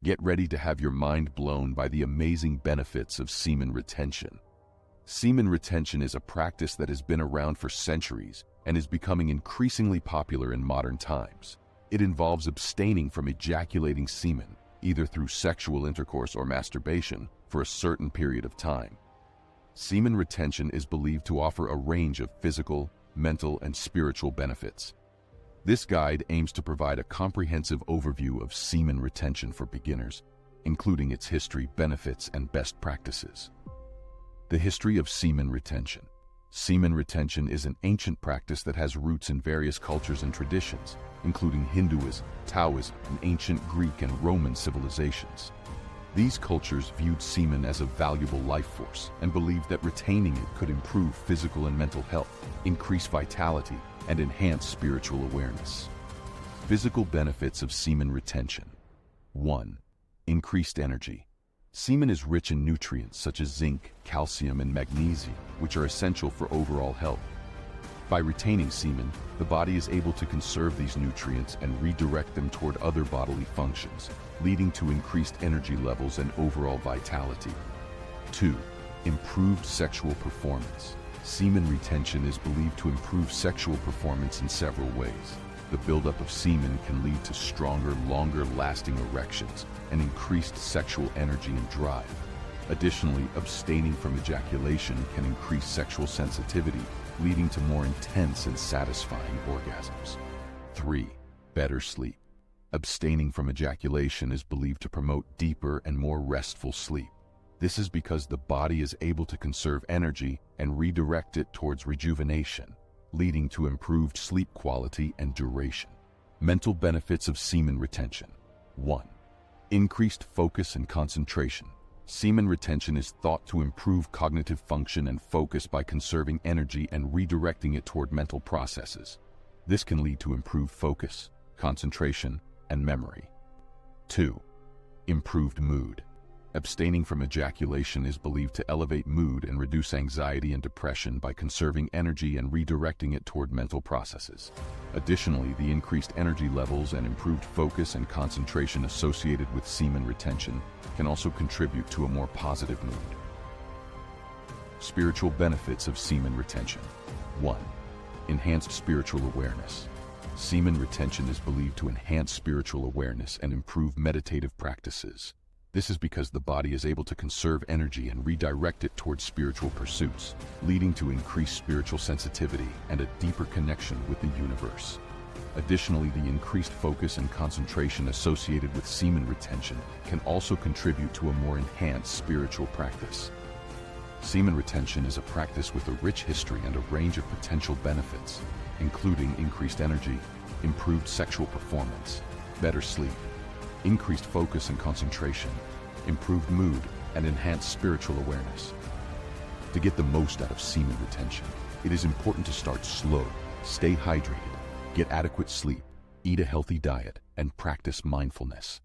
Get ready to have your mind blown by the amazing benefits of semen retention. Semen retention is a practice that has been around for centuries and is becoming increasingly popular in modern times. It involves abstaining from ejaculating semen, either through sexual intercourse or masturbation, for a certain period of time. Semen retention is believed to offer a range of physical, mental, and spiritual benefits. This guide aims to provide a comprehensive overview of semen retention for beginners, including its history, benefits, and best practices. The history of semen retention. Semen retention is an ancient practice that has roots in various cultures and traditions, including Hinduism, Taoism, and ancient Greek and Roman civilizations. These cultures viewed semen as a valuable life force and believed that retaining it could improve physical and mental health, increase vitality, and enhance spiritual awareness. Physical benefits of semen retention. 1. Increased energy. Semen is rich in nutrients such as zinc, calcium, and magnesium, which are essential for overall health. By retaining semen, the body is able to conserve these nutrients and redirect them toward other bodily functions, leading to increased energy levels and overall vitality. 2. Improved sexual performance. Semen retention is believed to improve sexual performance in several ways. The buildup of semen can lead to stronger, longer-lasting erections and increased sexual energy and drive. Additionally, abstaining from ejaculation can increase sexual sensitivity, leading to more intense and satisfying orgasms. 3. Better sleep. Abstaining from ejaculation is believed to promote deeper and more restful sleep. This is because the body is able to conserve energy and redirect it towards rejuvenation, leading to improved sleep quality and duration. Mental benefits of semen retention. 1. Increased focus and concentration. Semen retention is thought to improve cognitive function and focus by conserving energy and redirecting it toward mental processes. This can lead to improved focus, concentration, and memory. 2. Improved mood. Abstaining from ejaculation is believed to elevate mood and reduce anxiety and depression by conserving energy and redirecting it toward mental processes. Additionally, the increased energy levels and improved focus and concentration associated with semen retention can also contribute to a more positive mood. Spiritual benefits of semen retention. 1. Enhanced spiritual awareness. Semen retention is believed to enhance spiritual awareness and improve meditative practices. This is because the body is able to conserve energy and redirect it towards spiritual pursuits, leading to increased spiritual sensitivity and a deeper connection with the universe. Additionally, the increased focus and concentration associated with semen retention can also contribute to a more enhanced spiritual practice. Semen retention is a practice with a rich history and a range of potential benefits, including increased energy, improved sexual performance, better sleep, increased focus and concentration, improved mood, and enhanced spiritual awareness. To get the most out of semen retention, it is important to start slow, stay hydrated, get adequate sleep, eat a healthy diet, and practice mindfulness.